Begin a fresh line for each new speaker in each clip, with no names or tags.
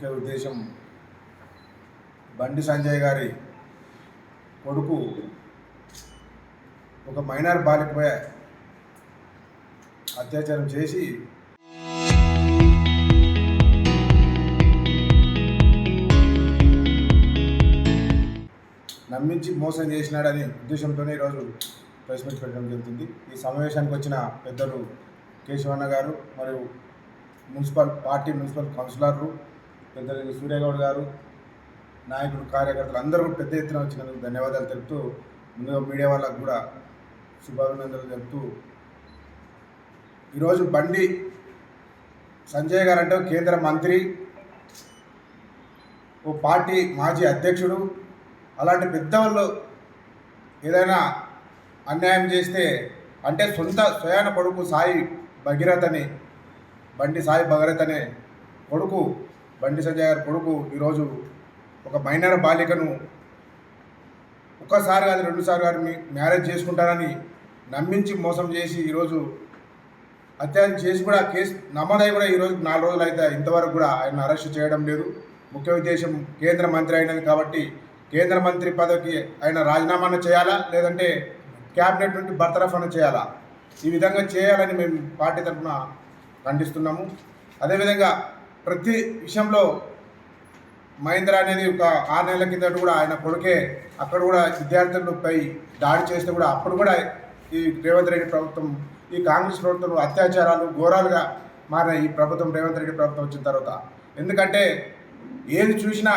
ముఖ్య ఉద్దేశం బండి సంజయ్ గారి కొడుకు ఒక మైనర్ బాలికపై అత్యాచారం చేసి నమ్మించి మోసం చేసినాడనే ఉద్దేశంతోనే ఈరోజు ప్రెస్ మీట్ పెట్టడం జరుగుతుంది. ఈ సమావేశానికి వచ్చిన పెద్దలు కేశవన్న గారు మరియు మున్సిపల్ కౌన్సిలర్లు పెద్దలు సూర్యగౌడ్ గారు, నాయకులు, కార్యకర్తలు అందరూ పెద్ద ఎత్తున వచ్చినందుకు ధన్యవాదాలు తెలుపుతూ, ముందుగా మీడియా వాళ్ళకు కూడా శుభాభినందనలు తెలుపుతూ, ఈరోజు బండి సంజయ్ గారు అంటే కేంద్ర మంత్రి, ఓ పార్టీ మాజీ అధ్యక్షుడు, అలాంటి పెద్దవాళ్ళు ఏదైనా అన్యాయం చేస్తే అంటే స్వయాన కొడుకు బండి సాయి భగీరథ్ అనే కొడుకు, బండి సంజయ్ గారి కొడుకు ఈరోజు ఒక మైనర్ బాలికను ఒక్కసారి కాదు 2 సార్లు గారు మ్యారేజ్ చేసుకుంటారని నమ్మించి మోసం చేసి ఈరోజు అత్యాచారం చేసి కూడా కేసు నమోదై కూడా ఈరోజు 4 రోజులు అయితే ఇంతవరకు కూడా ఆయన అరెస్ట్ చేయడం లేదు. ముఖ్య ఉద్దేశం కేంద్ర మంత్రి అయినది కాబట్టి కేంద్ర మంత్రి పదవికి ఆయన రాజీనామా చేయాలా, లేదంటే క్యాబినెట్ నుండి బర్తరఫ్ చేయాలా, ఈ విధంగా చేయాలని మేము పార్టీ తరఫున ఖండిస్తున్నాము. అదేవిధంగా ప్రతి విషయంలో మహేంద్ర అనేది ఒక 6 నెలల కిందట కూడా ఆయన కొడుకే అక్కడ కూడా విద్యార్థులపై దాడి చేస్తే కూడా అప్పుడు కూడా ఈ రేవంత్ రెడ్డి ప్రభుత్వం, ఈ కాంగ్రెస్ ప్రభుత్వం అత్యాచారాలు ఘోరాలుగా మారిన ఈ ప్రభుత్వం, రేవంత్ రెడ్డి ప్రభుత్వం వచ్చిన తర్వాత. ఎందుకంటే ఏది చూసినా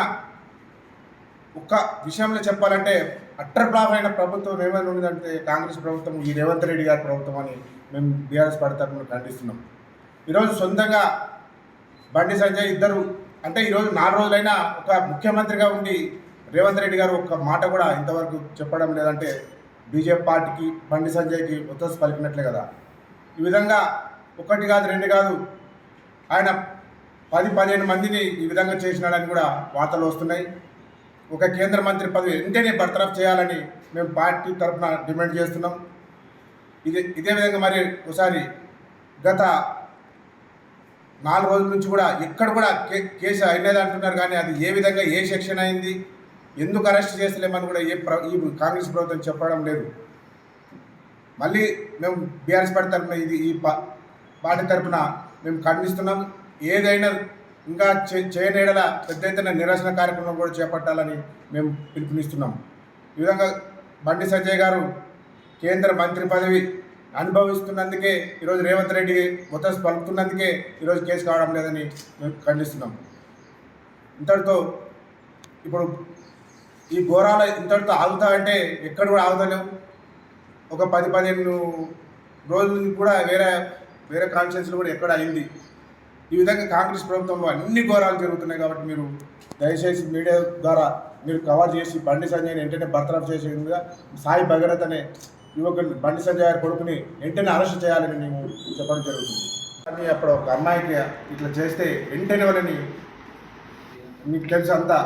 ఒక్క విషయంలో చెప్పాలంటే అట్టర్ ఫ్లాప్ అయిన ప్రభుత్వం ఏమైనా ఉందంటే కాంగ్రెస్ ప్రభుత్వం, ఈ రేవంత్ రెడ్డి గారి ప్రభుత్వం అని మేము బీఆర్ఎస్ పార్టీ తరఫున ఖండిస్తున్నాం. ఈరోజు సొంతంగా బండి సంజయ్ ఇద్దరు అంటే ఈరోజు 4 రోజులైనా ఒక ముఖ్యమంత్రిగా ఉండి రేవంత్ రెడ్డి గారు ఒక్క మాట కూడా ఇంతవరకు చెప్పడం లేదంటే బీజేపీ పార్టీకి, బండి సంజయ్కి ఒత్తిడి పలికినట్లే కదా. ఈ విధంగా 1 కాదు 2 కాదు ఆయన 10-15 మందిని ఈ విధంగా చేసినాడని కూడా వార్తలు వస్తున్నాయి. ఒక కేంద్ర మంత్రి పదవి వెంటనే బర్తరఫ్ చేయాలని మేము పార్టీ తరఫున డిమాండ్ చేస్తున్నాం. ఇదే విధంగా మరి ఒకసారి గత 4 రోజుల నుంచి కూడా ఎక్కడ కూడా కేసు అయినది అంటున్నారు, కానీ అది ఏ విధంగా ఏ సెక్షన్ అయింది, ఎందుకు అరెస్ట్ చేస్తలేమని కూడా ఈ కాంగ్రెస్ ప్రభుత్వం చెప్పడం లేదు. మళ్ళీ మేము బీఆర్ఎస్ పార్టీ తరఫున ఈ పార్టీ తరఫున మేము ఖండిస్తున్నాం. ఏదైనా ఇంకా చేయనేడల పెద్ద ఎత్తున నిరసన కార్యక్రమం కూడా చేపట్టాలని మేము పిలుపునిస్తున్నాం. ఈ విధంగా బండి సంజయ్ గారు కేంద్ర మంత్రి పదవి అనుభవిస్తున్నందుకే ఈరోజు రేవంత్ రెడ్డి ఒత్తిడి పలుకుతున్నందుకే ఈరోజు కేసు కావడం లేదని మేము ఖండిస్తున్నాం. ఇంతటితో ఇప్పుడు ఈ ఘోరాలు ఇంతటితో ఆగుతాయంటే ఎక్కడ కూడా ఆగుతలేవు. ఒక 10-15 రోజులు కూడా వేరే కాన్స్టిట్యూన్సీలో కూడా ఎక్కడ అయింది. ఈ విధంగా కాంగ్రెస్ ప్రభుత్వంలో అన్ని ఘోరాలు జరుగుతున్నాయి. కాబట్టి మీరు దయచేసి మీడియా ద్వారా మీరు కవర్ చేసి బండి సంజయ్ని వెంటనే బర్తరఫ్ చేసే విధంగా సాయి భగీరథ్ అనే యువకుని, బండి సంజయ్ గారి కొడుకుని వెంటనే అరెస్ట్ చేయాలని మేము చెప్పడం జరుగుతుంది. కానీ అప్పుడు ఒక అమ్మాయికి ఇట్లా చేస్తే వెంటనే వాళ్ళని మీకు తెలిసి అంతా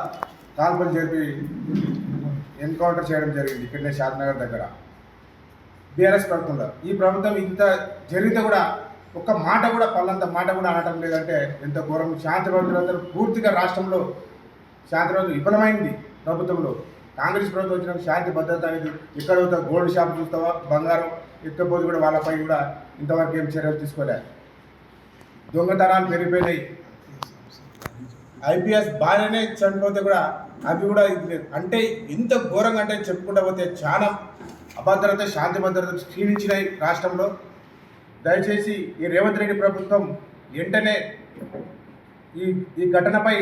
కాల్పులు జరిపి ఎన్కౌంటర్ చేయడం జరిగింది ఇక్కడనే షాద్నగర్ దగ్గర బీఆర్ఎస్ ప్రభుత్వంలో. ఈ ప్రభుత్వం ఇంత జరిగితే కూడా ఒక్క మాట కూడా పల్లంత మాట కూడా అనటం లేదంటే ఎంత ఘోరం. శాంతి భద్రతలు పూర్తిగా రాష్ట్రంలో శాంతి భద్రత విఫలమైంది. ప్రభుత్వంలో కాంగ్రెస్ ప్రభుత్వం వచ్చిన శాంతి భద్రత అనేది ఎక్కడ గోల్డ్ షాప్ చూస్తావా, బంగారం ఎక్కపోతే కూడా వాళ్ళపై కూడా ఇంతవరకు ఏం చర్యలు తీసుకోలేదు. దొంగతనాలు పెరిగిపోయినాయి. ఐపీఎస్ భార్యనే చనిపోతే కూడా అవి కూడా ఇది లేదు. అంటే ఇంత ఘోరంగా అంటే చెప్పుకుంటూ పోతే చాలా అభద్రత, శాంతి భద్రత క్షీణించినాయి రాష్ట్రంలో. దయచేసి ఈ రేవంత్ రెడ్డి ప్రభుత్వం వెంటనే ఈ ఘటనపై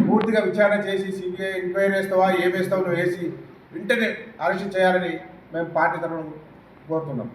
పూర్తిగా విచారణ చేసి సిబిఐ ఎంక్వైరీ వేస్తావా, ఏం వేస్తావు నువ్వు వేసి వెంటనే అరెస్ట్ చేయాలని మేము పార్టీ తరఫున కోరుతున్నాం.